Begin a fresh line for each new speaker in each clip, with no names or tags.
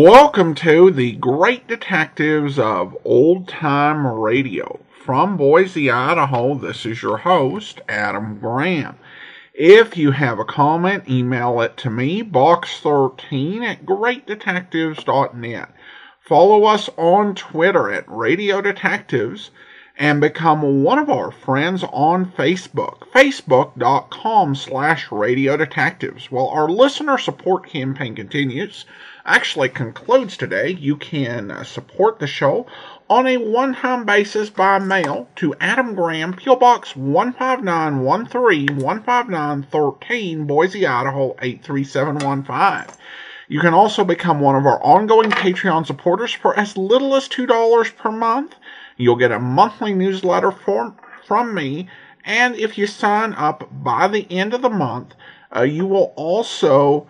Welcome to the Great Detectives of Old Time Radio. From Boise, Idaho, this is your host, Adam Graham. If you have a comment, email it to me, box13@greatdetectives.net. Follow us on Twitter at Radio Detectives and become one of our friends on Facebook, facebook.com/Radio Detectives. While our listener support campaign concludes today, you can support the show on a one-time basis by mail to Adam Graham, P.O. Box 15913, 15913, Boise, Idaho 83715. You can also become one of our ongoing Patreon supporters for as little as $2 per month. You'll get a monthly newsletter from me, and if you sign up by the end of the month, you will also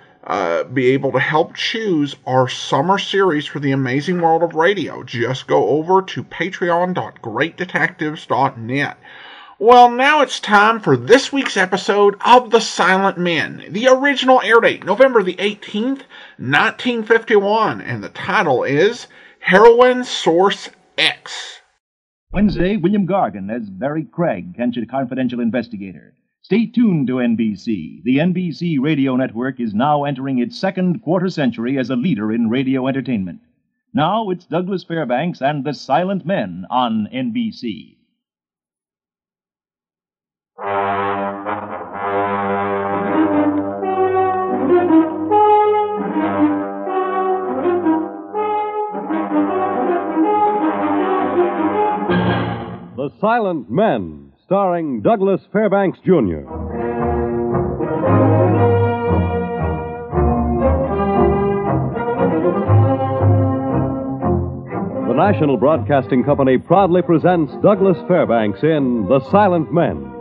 be able to help choose our summer series for the amazing world of radio. Just go over to patreon.greatdetectives.net. Well, now it's time for this week's episode of The Silent Men. The original air date, November the 18th, 1951, and the title is Heroin Source X.
Wednesday, William Gargan as Barry Craig, Kent's confidential investigator. Stay tuned to NBC. The NBC radio network is now entering its second quarter century as a leader in radio entertainment. Now it's Douglas Fairbanks and The Silent Men on NBC.
The Silent Men, starring Douglas Fairbanks, Jr. The National Broadcasting Company proudly presents Douglas Fairbanks in The Silent Men,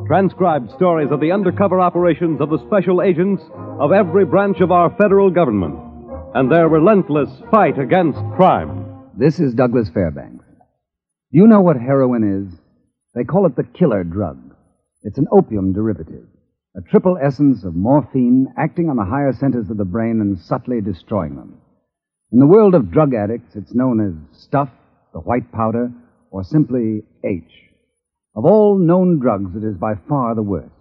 transcribed stories of the undercover operations of the special agents of every branch of our federal government and their relentless fight against crime.
This is Douglas Fairbanks. You know what heroin is? They call it the killer drug. It's an opium derivative, a triple essence of morphine acting on the higher centers of the brain and subtly destroying them. In the world of drug addicts, it's known as stuff, the white powder, or simply H. Of all known drugs, it is by far the worst.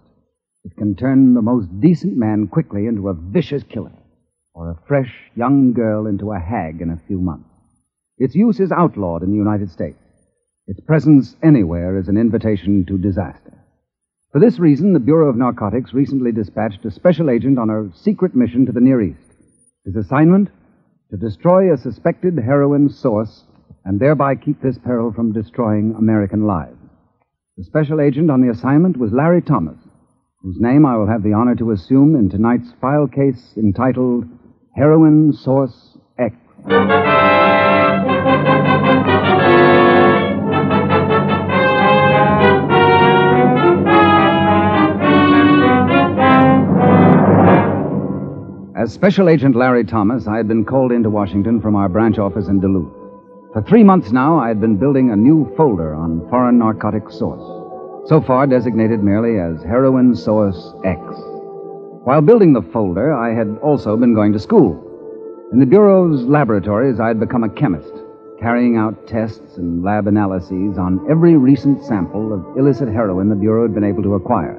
It can turn the most decent man quickly into a vicious killer, or a fresh young girl into a hag in a few months. Its use is outlawed in the United States. Its presence anywhere is an invitation to disaster. For this reason, the Bureau of Narcotics recently dispatched a special agent on a secret mission to the Near East. His assignment? To destroy a suspected heroin source and thereby keep this peril from destroying American lives. The special agent on the assignment was Larry Thomas, whose name I will have the honor to assume in tonight's file case entitled Heroin Source X. As Special Agent Larry Thomas, I had been called into Washington from our branch office in Duluth. For 3 months now, I had been building a new folder on foreign narcotic source, so far designated merely as Heroin Source X. While building the folder, I had also been going to school. In the Bureau's laboratories, I had become a chemist, carrying out tests and lab analyses on every recent sample of illicit heroin the Bureau had been able to acquire.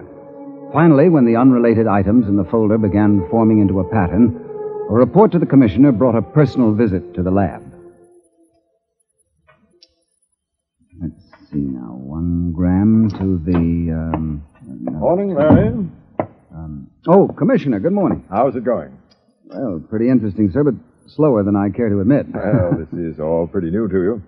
Finally, when the unrelated items in the folder began forming into a pattern, a report to the commissioner brought a personal visit to the lab. Let's see now. 1 gram to the,
Morning, Larry.
Commissioner, good morning.
How's it going?
Well, pretty interesting, sir, but slower than I care to admit.
Well, this is all pretty new to you.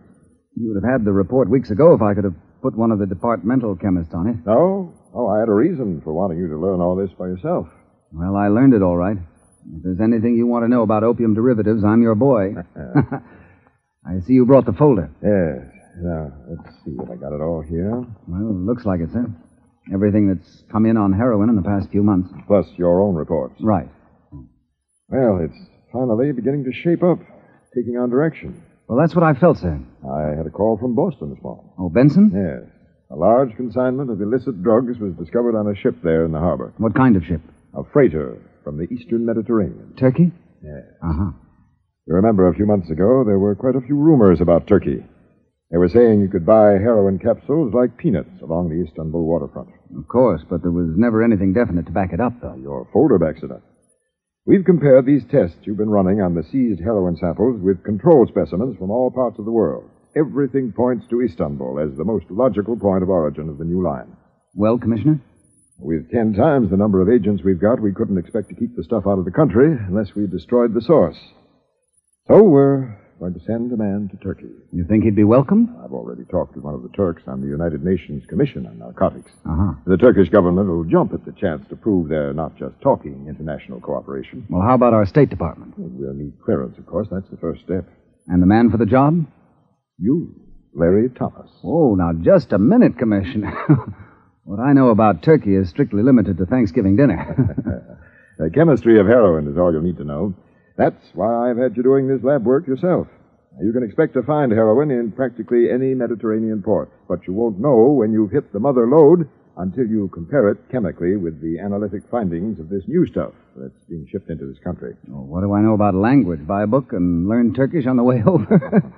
You would have had the report weeks ago if I could have put one of the departmental chemists on it.
No? Oh, I had a reason for wanting you to learn all this by yourself.
Well, I learned it all right. If there's anything you want to know about opium derivatives, I'm your boy. I see you brought the folder.
Yes. Now, let's see if I got it all here.
Well, it looks like it, sir. Everything that's come in on heroin in the past few months.
Plus your own reports.
Right.
Well, it's finally beginning to shape up, taking on direction.
Well, that's what I felt, sir.
I had a call from Boston this morning.
Oh, Benson?
Yes. A large consignment of illicit drugs was discovered on a ship there in the harbor.
What kind of ship?
A freighter from the eastern Mediterranean.
Turkey?
Yes.
Uh-huh.
You remember a few months ago, there were quite a few rumors about Turkey. They were saying you could buy heroin capsules like peanuts along the Istanbul waterfront.
Of course, but there was never anything definite to back it up, though.
Your folder backs it up. We've compared these tests you've been running on the seized heroin samples with control specimens from all parts of the world. Everything points to Istanbul as the most logical point of origin of the new line.
Well, Commissioner?
With 10 times the number of agents we've got, we couldn't expect to keep the stuff out of the country unless we destroyed the source. So we're going to send a man to Turkey.
You think he'd be welcome?
I've already talked with one of the Turks on the United Nations Commission on Narcotics.
Uh-huh.
The Turkish government will jump at the chance to prove they're not just talking international cooperation.
Well, how about our State Department?
We'll need clearance, of course. That's the first step.
And the man for the job?
You, Larry Thomas.
Oh, now, just a minute, Commissioner. What I know about Turkey is strictly limited to Thanksgiving dinner.
The chemistry of heroin is all you'll need to know. That's why I've had you doing this lab work yourself. You can expect to find heroin in practically any Mediterranean port, but you won't know when you've hit the mother lode until you compare it chemically with the analytic findings of this new stuff that's being shipped into this country.
Oh, what do I know about language? Buy a book and learn Turkish on the way over?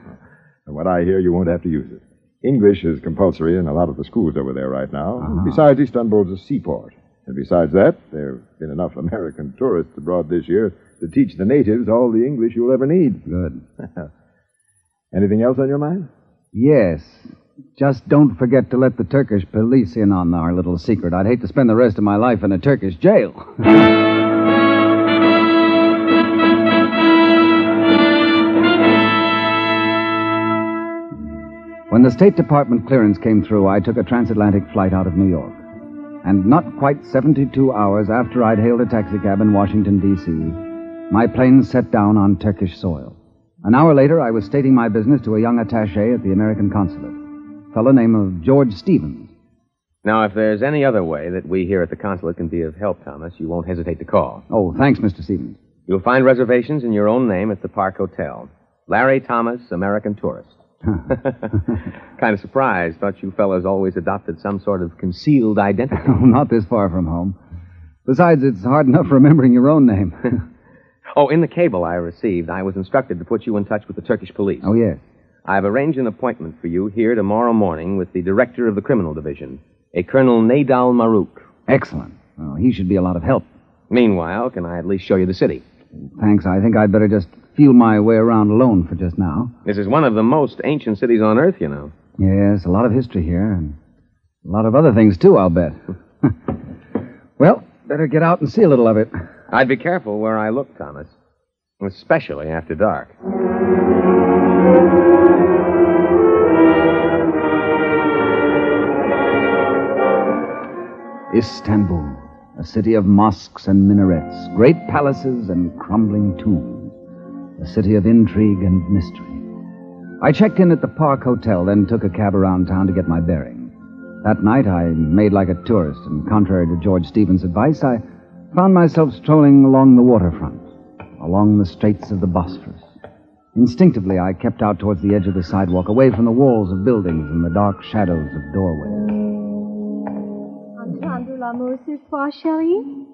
From what I hear, you won't have to use it. English is compulsory in a lot of the schools over there right now.
Uh-huh.
Besides, Istanbul's a seaport. And besides that, there have been enough American tourists abroad this year to teach the natives all the English you'll ever need.
Good.
Anything else on your mind?
Yes. Just don't forget to let the Turkish police in on our little secret. I'd hate to spend the rest of my life in a Turkish jail. When the State Department clearance came through, I took a transatlantic flight out of New York. And not quite 72 hours after I'd hailed a taxicab in Washington, D.C., my plane set down on Turkish soil. An hour later, I was stating my business to a young attaché at the American consulate, a fellow named George Stevens.
Now, if there's any other way that we here at the consulate can be of help, Thomas, you won't hesitate to call.
Oh, thanks, Mr. Stevens.
You'll find reservations in your own name at the Park Hotel. Larry Thomas, American tourist. Kind of surprised. Thought you fellows always adopted some sort of concealed identity.
Oh, not this far from home. Besides, it's hard enough remembering your own name.
Oh, in the cable I received, I was instructed to put you in touch with the Turkish police.
Oh, yes.
I've arranged an appointment for you here tomorrow morning with the director of the criminal division, a Colonel Nadal Maruk.
Excellent. Oh, he should be a lot of help.
Meanwhile, can I at least show you the city?
Thanks. I think I'd better just feel my way around alone for just now.
This is one of the most ancient cities on Earth, you know.
Yes, a lot of history here, and a lot of other things, too, I'll bet. Well, better get out and see a little of it.
I'd be careful where I look, Thomas, especially after dark.
Istanbul, a city of mosques and minarets, great palaces and crumbling tombs, a city of intrigue and mystery. I checked in at the Park Hotel, then took a cab around town to get my bearings. That night, I made like a tourist, and contrary to George Stevens' advice, I found myself strolling along the waterfront, along the straits of the Bosphorus. Instinctively, I kept out towards the edge of the sidewalk, away from the walls of buildings and the dark shadows of doorways.
Entendre l'amour ce soir, chérie?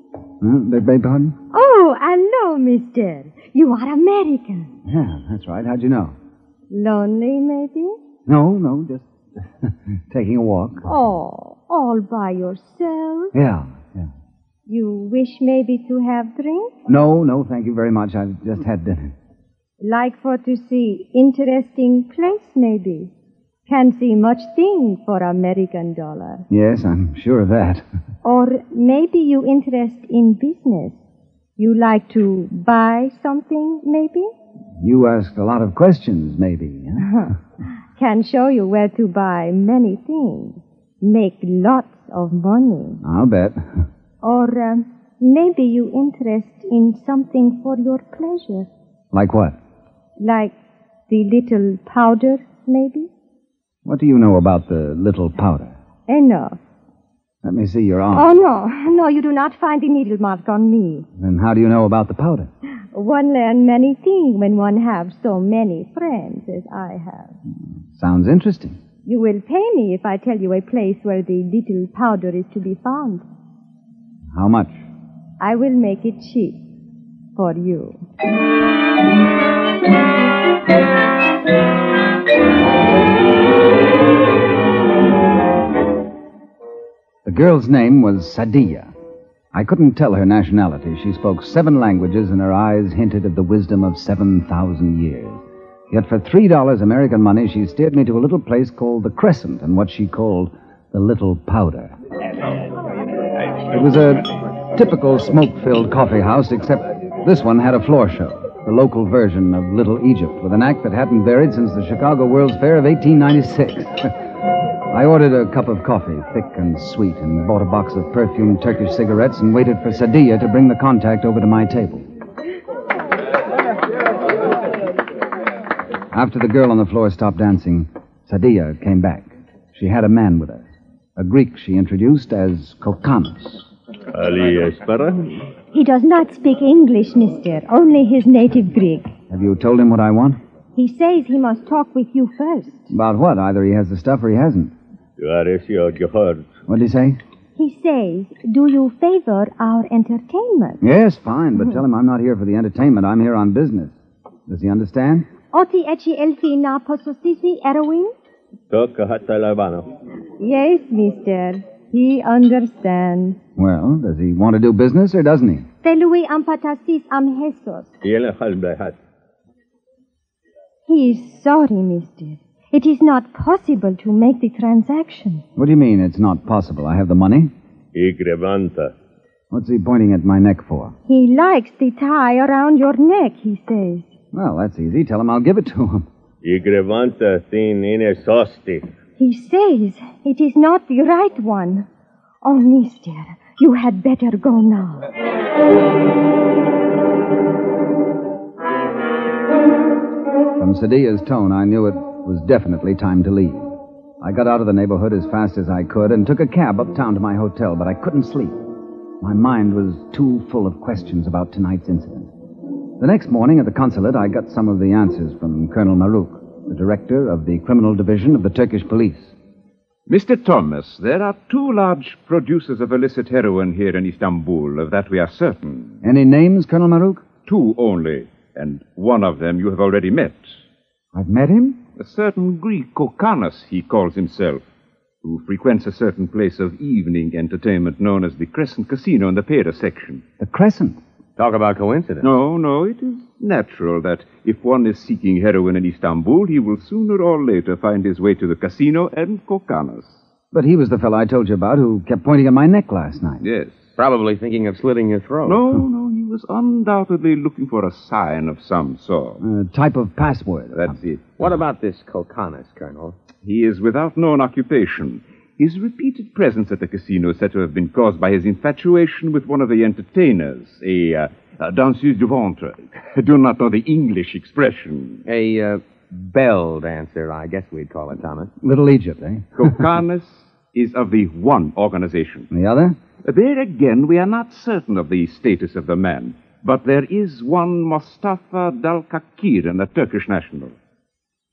Beg pardon?
Oh, hello, mister. You are American.
Yeah, that's right. How'd you know?
Lonely, maybe?
No, just taking a walk.
Oh, all by yourself?
Yeah.
You wish maybe to have drink?
No, thank you very much. I've just had dinner.
Like for to see interesting place, maybe? Can see much thing for American dollar.
Yes, I'm sure of that.
Or maybe you interest in business. You like to buy something, maybe?
You ask a lot of questions, maybe. Huh?
Can show you where to buy many things. Make lots of money.
I'll bet.
Or maybe you interest in something for your pleasure.
Like what?
Like the little powder, maybe?
What do you know about the little powder?
Enough.
Let me see your arm.
Oh, no, you do not find the needle mark on me.
Then how do you know about the powder?
One learn many things when one have so many friends as I have.
Sounds interesting.
You will pay me if I tell you a place where the little powder is to be found.
How much?
I will make it cheap for you.
The girl's name was Sadia. I couldn't tell her nationality. She spoke 7 languages, and her eyes hinted of the wisdom of 7,000 years. Yet for $3 American money, she steered me to a little place called the Crescent and what she called the Little Powder. It was a typical smoke-filled coffee house, except this one had a floor show, the local version of Little Egypt, with an act that hadn't varied since the Chicago World's Fair of 1896. I ordered a cup of coffee, thick and sweet, and bought a box of perfumed Turkish cigarettes and waited for Sadia to bring the contact over to my table. After the girl on the floor stopped dancing, Sadia came back. She had a man with her, a Greek she introduced as Kokanos.
Ali Espera?
He does not speak English, mister, only his native Greek.
Have you told him what I want?
He says he must talk with you first.
About what? Either he has the stuff or he hasn't. What did he say?
He says, do you favor our entertainment?
Yes, fine, but tell him I'm not here for the entertainment. I'm here on business. Does he understand?
Oti echi elfi na pososisi Heroin? Yes, mister. He understands.
Well, does he want to do business or doesn't he?
Telui ampatasis amhesos. He is sorry, mister. It is not possible to make the transaction.
What do you mean it's not possible? I have the money. What's he pointing at my neck for?
He likes the tie around your neck, he says.
Well, that's easy. Tell him I'll give it to him.
He says it is not the right one. Oh, mister, you had better go now.
From Sadia's tone, I knew it was definitely time to leave. I got out of the neighborhood as fast as I could and took a cab uptown to my hotel, but I couldn't sleep. My mind was too full of questions about tonight's incident. The next morning at the consulate, I got some of the answers from Colonel Marouk, the director of the criminal division of the Turkish police.
Mr. Thomas, there are 2 large producers of illicit heroin here in Istanbul, of that we are certain.
Any names, Colonel Marouk?
2 only, and one of them you have already met.
I've met him?
A certain Greek Kokanos, he calls himself, who frequents a certain place of evening entertainment known as the Crescent Casino in the Paris section.
The Crescent?
Talk about coincidence.
No, it is natural that if one is seeking heroin in Istanbul, he will sooner or later find his way to the casino and Kokanos.
But he was the fellow I told you about who kept pointing at my neck last night.
Yes.
Probably thinking of slitting your throat.
No, he was undoubtedly looking for a sign of some sort.
A type of password.
That's it.
What about this Kokanos, Colonel?
He is without known occupation. His repeated presence at the casino is said to have been caused by his infatuation with one of the entertainers, a danseuse du ventre. I do not know the English expression.
A bell dancer, I guess we'd call it, Thomas.
Little Egypt, eh?
Kokanos is of the one organization.
The other?
There again, we are not certain of the status of the man, but there is one Mustafa Dalkakiran, a Turkish national.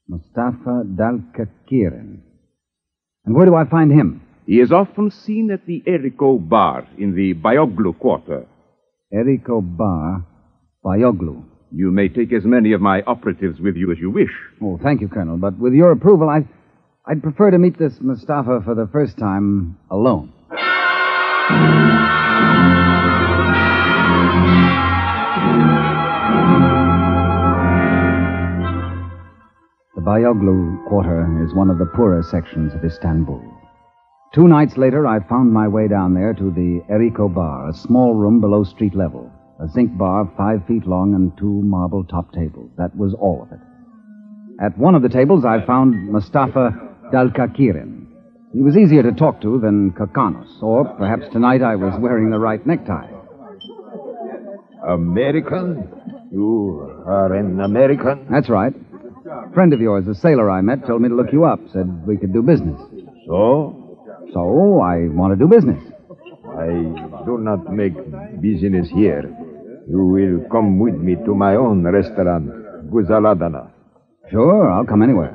Mustafa Dalkakiran. And where do I find him?
He is often seen at the Eriko Bar in the Bayoglu quarter.
Eriko Bar, Bayoglu.
You may take as many of my operatives with you as you wish.
Oh, thank you, Colonel. But with your approval, I'd prefer to meet this Mustafa for the first time alone. The Bayoglu quarter is one of the poorer sections of Istanbul. 2 nights later, I found my way down there to the Eriko Bar, a small room below street level. A zinc bar 5 feet long and 2 marble top tables. That was all of it. At one of the tables, I found Mustafa Dalkakiran. He was easier to talk to than Kokanos, or perhaps tonight I was wearing the right necktie.
American? You are an American?
That's right. A friend of yours, a sailor I met, told me to look you up, said we could do business.
So?
So, I want to do business.
I do not make business here. You will come with me to my own restaurant, Guzaladana.
Sure, I'll come anywhere.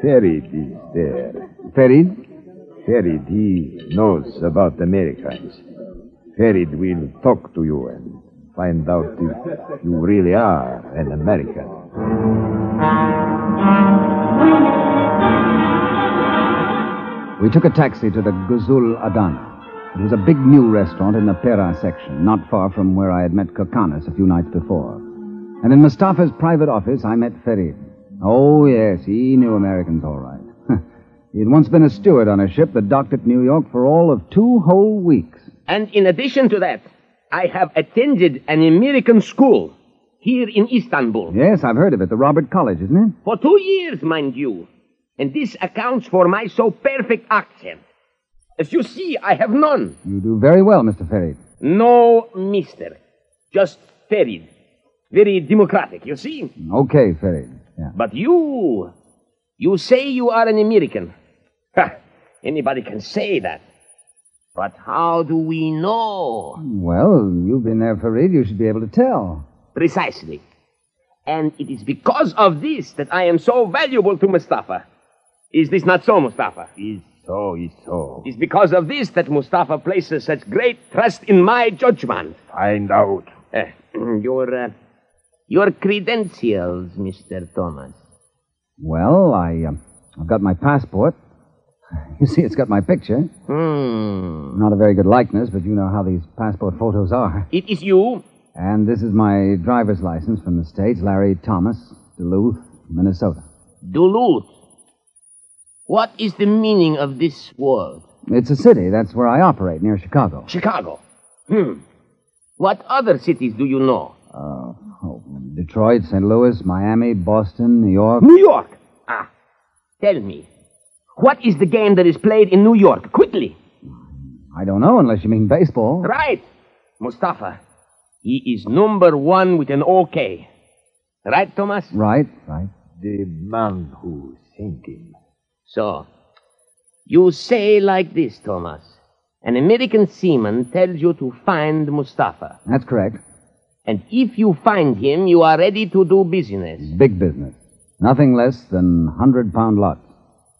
Ferid is there.
Ferid?
Ferid, he knows about Americans. Ferid will talk to you and find out if you really are an American.
We took a taxi to the Guzul Adana. It was a big new restaurant in the Pera section, not far from where I had met Kokanis a few nights before. And in Mustafa's private office, I met Farid. Oh, yes, he knew Americans all right. He had once been a steward on a ship that docked at New York for all of 2 whole weeks.
And in addition to that, I have attended an American school here in Istanbul.
Yes, I've heard of it. The Robert College, isn't it?
For 2 years, mind you. And this accounts for my so perfect accent. As you see, I have none.
You do very well, Mr. Farid.
No, mister. Just Farid. Very democratic, you see?
Okay, Farid. Yeah.
But you say you are an American. Ha! Anybody can say that. But how do we know?
Well, you've been there, Farid. You should be able to tell.
Precisely. And it is because of this that I am so valuable to Mustafa. Is this not so, Mustafa?
Is so.
It is because of this that Mustafa places such great trust in my judgment.
Find out.
Your credentials, Mr. Thomas.
Well, I've got my passport. You see, it's got my picture. Not a very good likeness, but you know how these passport photos are.
It is you.
And this is my driver's license from the States, Larry Thomas, Duluth, Minnesota.
Duluth. What is the meaning of this word?
It's a city. That's where I operate, near Chicago.
Chicago. What other cities do you know?
Detroit, St. Louis, Miami, Boston, New York.
New York. Tell me. What is the game that is played in New York? Quickly.
I don't know, unless you mean baseball.
Right. Mustafa. He is number 1 with an OK. Right, Thomas?
Right.
The man who's thinking.
So, you say like this, Thomas. An American seaman tells you to find Mustafa.
That's correct.
And if you find him, you are ready to do business.
Big business. Nothing less than 100-pound lots.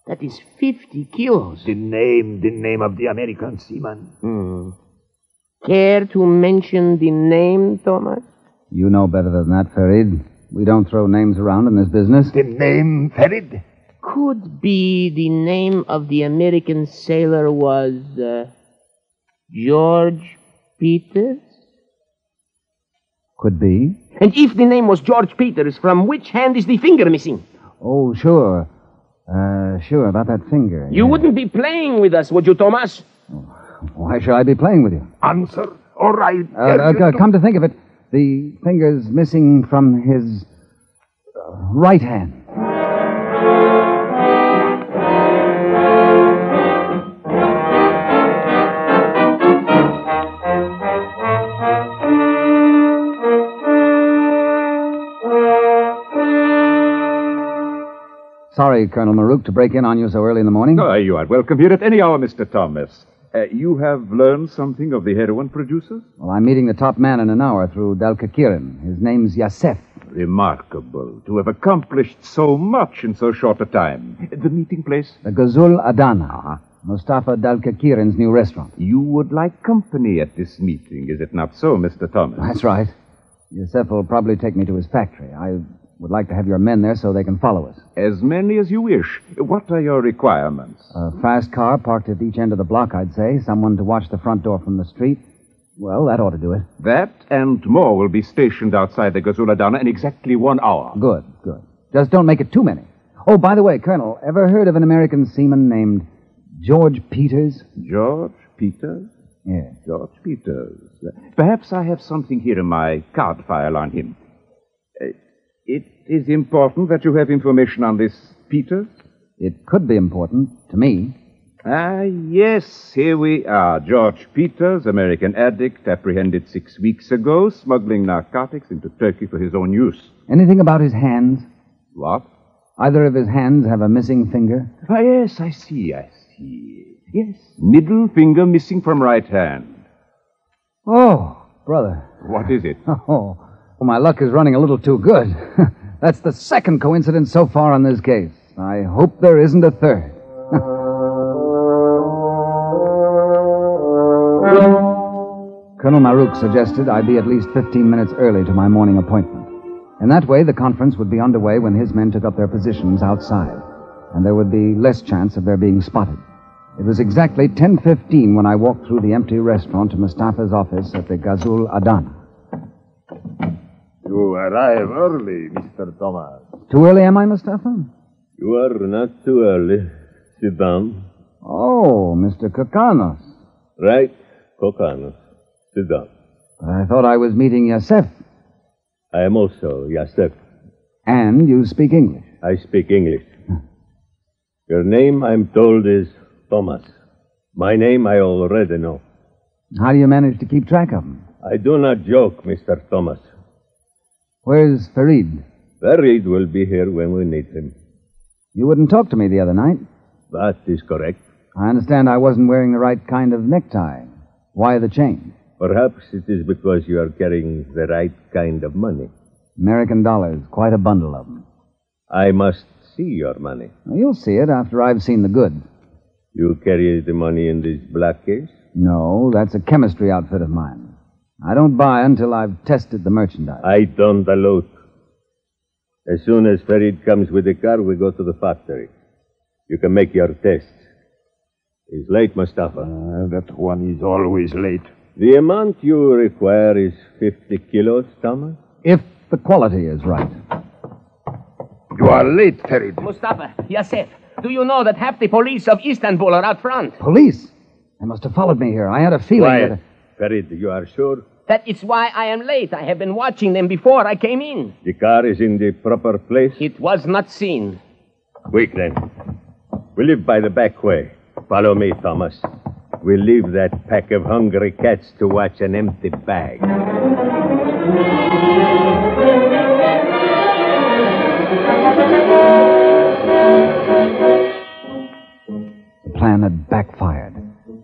That is 50 kilos.
The name of the American seaman.
Care to mention the name, Thomas?
You know better than that, Farid. We don't throw names around in this business.
The name, Farid?
Could be the name of the American sailor was George Peters?
Could be.
And if the name was George Peters, from which hand is the finger missing?
Oh, sure. Sure, about that finger.
You wouldn't be playing with us, would you, Thomas?
Why should I be playing with you?
Answer. All right.
Come to think of it, the finger's missing from his right hand. Sorry, Colonel Marouk, to break in on you so early in the morning.
Oh, you are welcome here at any hour, Mr. Thomas. You have learned something of the heroin producers?
Well, I'm meeting the top man in an hour through Dalkakiran. His name's Yasef.
Remarkable to have accomplished so much in so short a time. The meeting place?
The Guzul Adana. Mustafa Dalkakiran's new restaurant.
You would like company at this meeting, is it not so, Mr. Thomas?
That's right. Yasef will probably take me to his factory. I would like to have your men there so they can follow us.
As many as you wish. What are your requirements?
A fast car parked at each end of the block, I'd say. Someone to watch the front door from the street. Well, that ought to do it.
That and more will be stationed outside the Gazuladana in exactly 1 hour.
Good. Just don't make it too many. Oh, by the way, Colonel, ever heard of an American seaman named George Peters?
George Peters?
Yeah.
George Peters. Perhaps I have something here in my card file on him. It is important that you have information on this Peters?
It could be important to me.
Yes, here we are. George Peters, American addict, apprehended 6 weeks ago, smuggling narcotics into Turkey for his own use.
Anything about his hands?
What?
Either of his hands have a missing finger?
Yes, I see. Yes, middle finger missing from right hand.
Oh, brother.
What is it?
Oh, my luck is running a little too good. That's the second coincidence so far on this case. I hope there isn't a third. Colonel Marouk suggested I be at least 15 minutes early to my morning appointment. In that way, the conference would be underway when his men took up their positions outside, and there would be less chance of their being spotted. It was exactly 10:15 when I walked through the empty restaurant to Mustafa's office at the Ghazul Adana.
You arrive early, Mr. Thomas.
Too early, am I, Mustafa?
You are not too early. Sit down.
Oh, Mr. Kokanos.
Right, Kokanos. Sit down.
But I thought I was meeting Yasef.
I am also Yasef.
And you speak English.
I speak English. Your name, I'm told, is Thomas. My name I already know.
How do you manage to keep track of them?
I do not joke, Mr. Thomas.
Where's Farid?
Farid will be here when we need him.
You wouldn't talk to me the other night.
That is correct.
I understand I wasn't wearing the right kind of necktie. Why the change?
Perhaps it is because you are carrying the right kind of money.
American dollars, quite a bundle of them.
I must see your money.
Well, you'll see it after I've seen the goods.
You carry the money in this black case?
No, that's a chemistry outfit of mine. I don't buy until I've tested the merchandise.
I don't allude. As soon as Farid comes with the car, we go to the factory. You can make your tests. He's late, Mustafa.
That one is always late.
The amount you require is 50 kilos, Thomas?
If the quality is right.
You are late, Farid.
Mustafa, Yasef, do you know that half the police of Istanbul are out front?
Police? They must have followed me here. I had a feeling
Quiet. Farid, you are sure?
That is why I am late. I have been watching them before I came in.
The car is in the proper place?
It was not seen.
Quick, then. We live by the back way. Follow me, Thomas. We'll leave that pack of hungry cats to watch an empty bag.
The plan had backfired.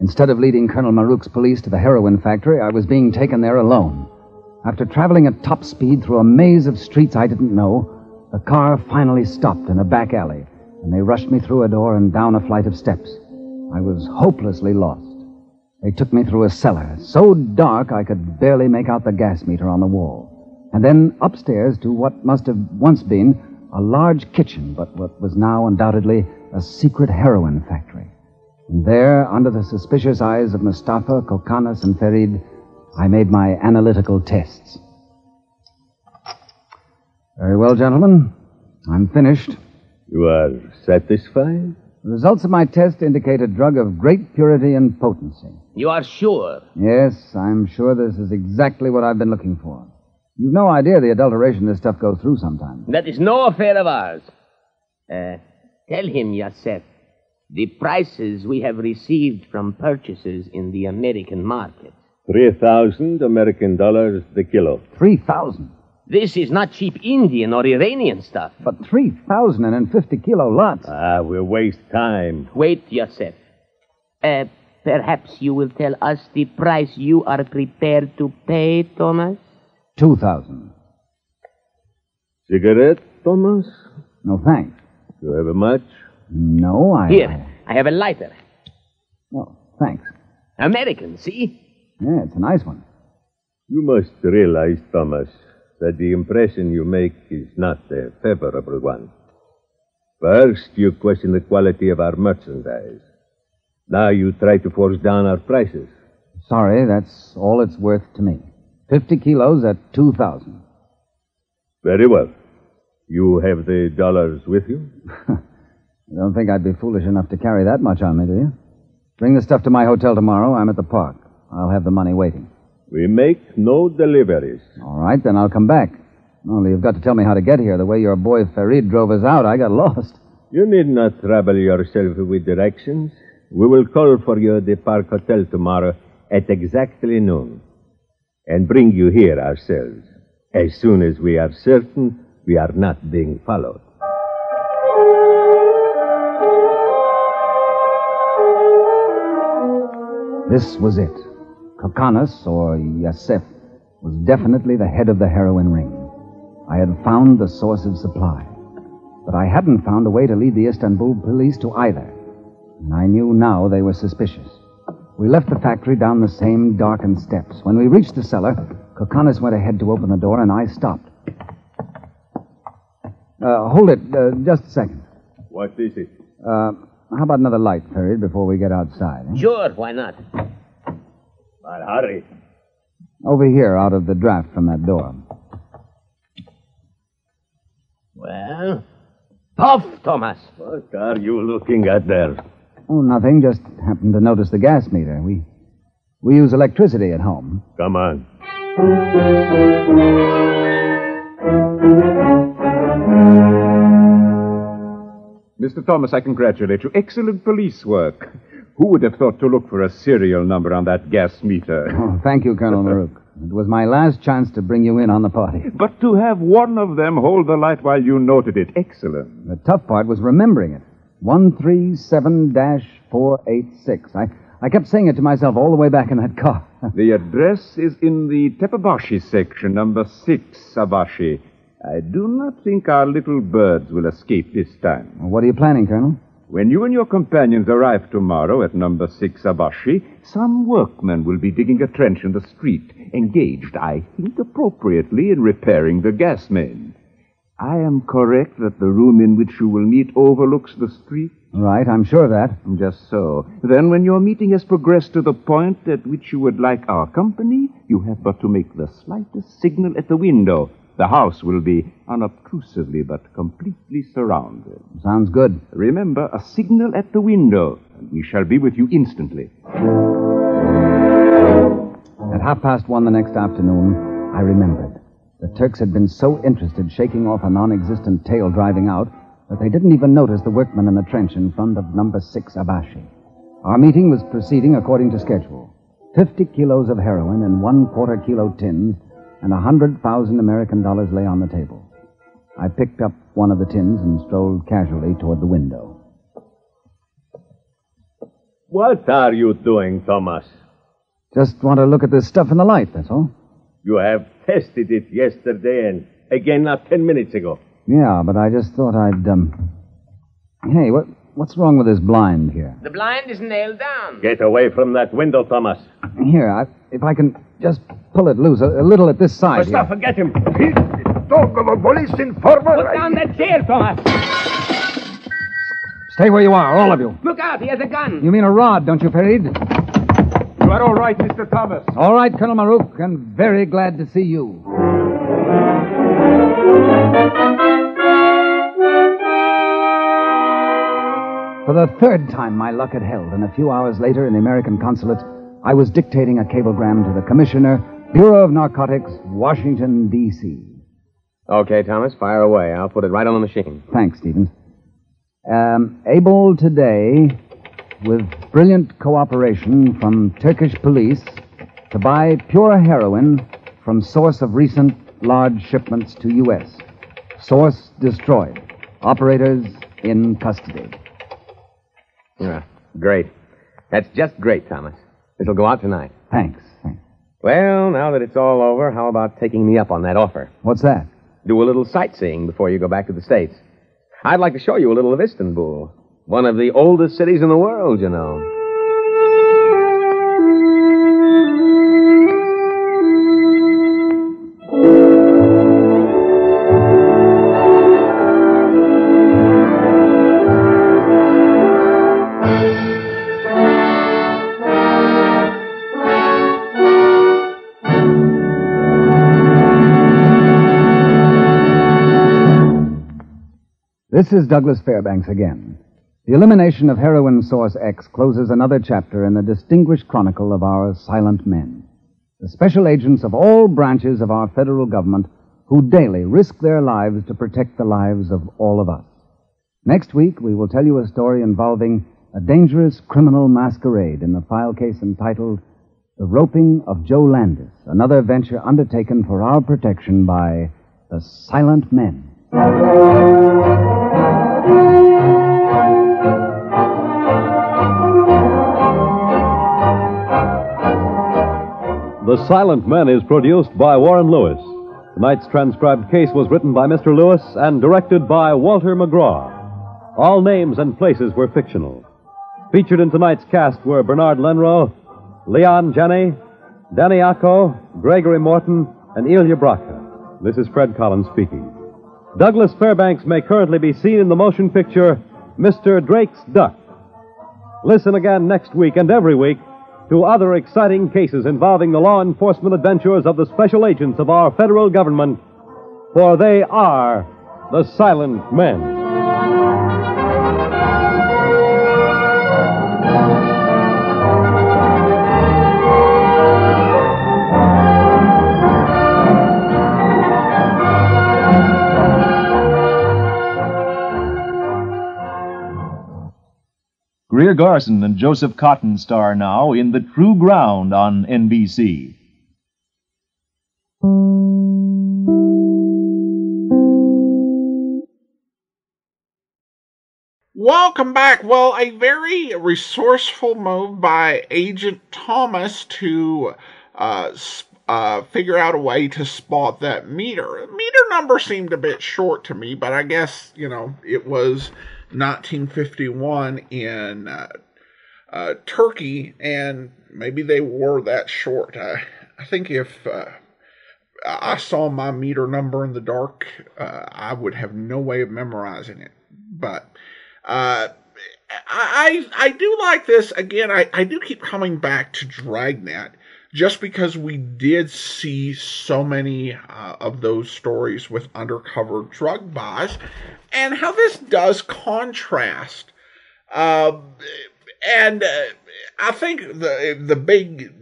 Instead of leading Colonel Marouk's police to the heroin factory, I was being taken there alone. After traveling at top speed through a maze of streets I didn't know, the car finally stopped in a back alley, and they rushed me through a door and down a flight of steps. I was hopelessly lost. They took me through a cellar, so dark I could barely make out the gas meter on the wall. And then upstairs to what must have once been a large kitchen, but what was now undoubtedly a secret heroin factory. And there, under the suspicious eyes of Mustafa, Kokanas, and Farid, I made my analytical tests. Very well, gentlemen. I'm finished.
You are satisfied?
The results of my test indicate a drug of great purity and potency.
You are sure?
Yes, I'm sure this is exactly what I've been looking for. You've no idea the adulteration this stuff goes through sometimes.
That is no affair of ours. Tell him, Yasef, the prices we have received from purchases in the American market.
3,000 American dollars the kilo.
3,000?
This is not cheap Indian or Iranian stuff.
But 3,050-kilo lots.
We waste time.
Wait, Yasef. Perhaps you will tell us the price you are prepared to pay, Thomas?
2,000.
Cigarette, Thomas?
No, thanks.
You have a match?
No,
Here, I have a lighter.
No, thanks.
American, see?
Yeah, it's a nice one.
You must realize, Thomas, that the impression you make is not a favorable one. First, you question the quality of our merchandise. Now you try to force down our prices.
Sorry, that's all it's worth to me. 50 kilos at 2,000.
Very well. You have the dollars with you?
You don't think I'd be foolish enough to carry that much on me, do you? Bring the stuff to my hotel tomorrow. I'm at the park. I'll have the money waiting.
We make no deliveries.
All right, then I'll come back. Only you've got to tell me how to get here. The way your boy Farid drove us out, I got lost.
You need not trouble yourself with directions. We will call for you at the Park Hotel tomorrow at exactly noon and bring you here ourselves as soon as we are certain we are not being followed.
This was it. Kokanas, or Yasef, was definitely the head of the heroin ring. I had found the source of supply. But I hadn't found a way to lead the Istanbul police to either. And I knew now they were suspicious. We left the factory down the same darkened steps. When we reached the cellar, Kokonis went ahead to open the door, and I stopped. Hold it just a second.
What is it?
How about another light, Farid, before we get outside? Eh?
Sure, why not?
But hurry.
Over here, out of the draft from that door.
Well, puff, Thomas.
What are you looking at there?
Oh, nothing. Just happened to notice the gas meter. We use electricity at home.
Come on.
Mr. Thomas, I congratulate you. Excellent police work. Who would have thought to look for a serial number on that gas meter?
Oh, thank you, Colonel Marouk. It was my last chance to bring you in on the party.
But to have one of them hold the light while you noted it, excellent.
The tough part was remembering it. 137-486. I kept saying it to myself all the way back in that car.
The address is in the Tepebashi section, number 6, Abashi. I do not think our little birds will escape this time.
Well, what are you planning, Colonel?
When you and your companions arrive tomorrow at number 6 Abashi, some workmen will be digging a trench in the street, engaged, I think appropriately, in repairing the gas main. I am correct that the room in which you will meet overlooks the street?
Right, I'm sure of that.
Just so. Then when your meeting has progressed to the point at which you would like our company, you have but to make the slightest signal at the window. The house will be unobtrusively but completely surrounded.
Sounds good.
Remember, a signal at the window, and we shall be with you instantly.
At 1:30 the next afternoon, I remembered. The Turks had been so interested shaking off a non-existent tail driving out that they didn't even notice the workmen in the trench in front of number 6 Abashi. Our meeting was proceeding according to schedule. 50 kilos of heroin in 1/4 kilo tins, and $100,000 American dollars lay on the table. I picked up one of the tins and strolled casually toward the window.
What are you doing, Thomas?
Just want to look at this stuff in the light, that's all.
You have tested it yesterday and again not 10 minutes ago.
Yeah, but I just thought I'd, Hey, what's wrong with this blind here?
The blind is nailed down.
Get away from that window, Thomas.
Here, if I can just pull it loose a little at this side here.
Forget him.
Dog of a police informer.
Put down that chair, Thomas.
Stay where you are, all of you.
Look out, he has a gun.
You mean a rod, don't you, Farid?
You are all right, Mr. Thomas.
All right, Colonel Marouk, and very glad to see you. For the third time, my luck had held, and a few hours later in the American consulate, I was dictating a cablegram to the Commissioner, Bureau of Narcotics, Washington, D.C.
Okay, Thomas, fire away. I'll put it right on the machine.
Thanks, Stevens. Able today, with brilliant cooperation from Turkish police, to buy pure heroin from source of recent large shipments to U.S. Source destroyed. Operators in custody.
Yeah, great. That's just great, Thomas. It'll go out tonight.
Thanks.
Well, now that it's all over, how about taking me up on that offer?
What's that?
Do a little sightseeing before you go back to the States. I'd like to show you a little of Istanbul. One of the oldest cities in the world, you know.
This is Douglas Fairbanks again. The elimination of heroin source X closes another chapter in the distinguished chronicle of our silent men, the special agents of all branches of our federal government who daily risk their lives to protect the lives of all of us. Next week, we will tell you a story involving a dangerous criminal masquerade in the file case entitled The Roping of Joe Landis, another venture undertaken for our protection by the Silent Men.
The Silent Men is produced by Warren Lewis. Tonight's transcribed case was written by Mr. Lewis and directed by Walter McGraw. All names and places were fictional. Featured in tonight's cast were Bernard Lenrow, Leon Jenny, Danny Acco, Gregory Morton, and Ilya Braca. This is Fred Collins speaking. Douglas Fairbanks may currently be seen in the motion picture Mr. Drake's Duck. Listen again next week and every week to other exciting cases involving the law enforcement adventures of the special agents of our federal government, for they are the Silent Men.
Greer Garson and Joseph Cotton star now in The True Ground on NBC.
Welcome back. Well, a very resourceful move by Agent Thomas to figure out a way to spot that meter. Meter number seemed a bit short to me, but I guess, it was 1951 in Turkey, and maybe they were that short. I think if I saw my meter number in the dark, I would have no way of memorizing it. But I do like this. Again, I do keep coming back to Dragnet, just because we did see so many of those stories with undercover drug buys, and how this does contrast. And I think the big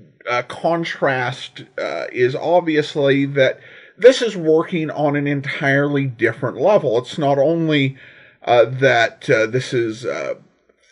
contrast is obviously that this is working on an entirely different level. It's not only that this is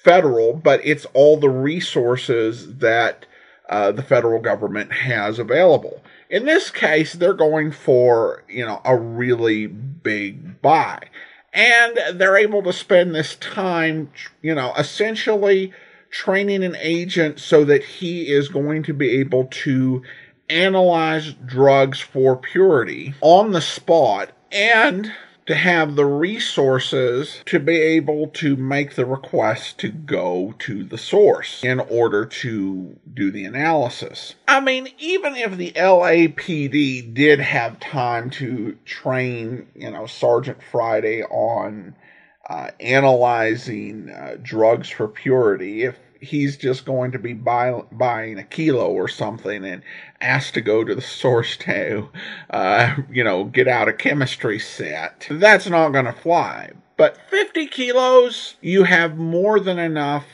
federal, but it's all the resources that the federal government has available. In this case, they're going for, a really big buy. And they're able to spend this time, essentially training an agent so that he is going to be able to analyze drugs for purity on the spot, and to have the resources to be able to make the request to go to the source in order to do the analysis. I mean, even if the LAPD did have time to train, Sergeant Friday on analyzing drugs for purity, if he's just going to be buying a kilo or something and asked to go to the source to, get out a chemistry set, that's not going to fly. But 50 kilos, you have more than enough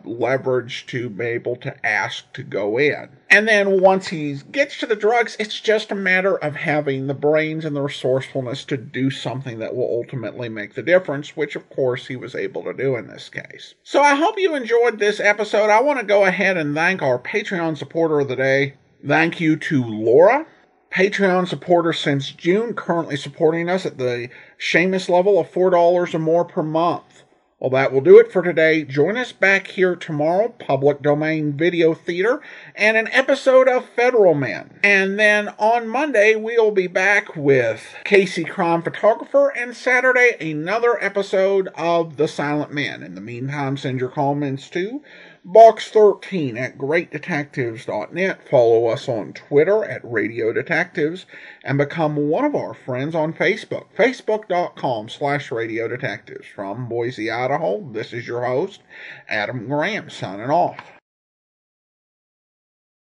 leverage to be able to ask to go in. And then once he gets to the drugs, it's just a matter of having the brains and the resourcefulness to do something that will ultimately make the difference, which of course he was able to do in this case. So I hope you enjoyed this episode. I want to go ahead and thank our Patreon supporter of the day. Thank you to Laura, Patreon supporter since June, currently supporting us at the Seamus level of $4 or more per month. Well, that will do it for today. Join us back here tomorrow, Public Domain Video Theater, and an episode of Federal Men. And then on Monday, we'll be back with Casey Crime Photographer, and Saturday, another episode of The Silent Men. In the meantime, send your comments to Box13 at greatdetectives.net. Follow us on Twitter at Radio Detectives, and become one of our friends on Facebook, facebook.com/Radio Detectives. From Boise, Idaho, this is your host, Adam Graham, signing off.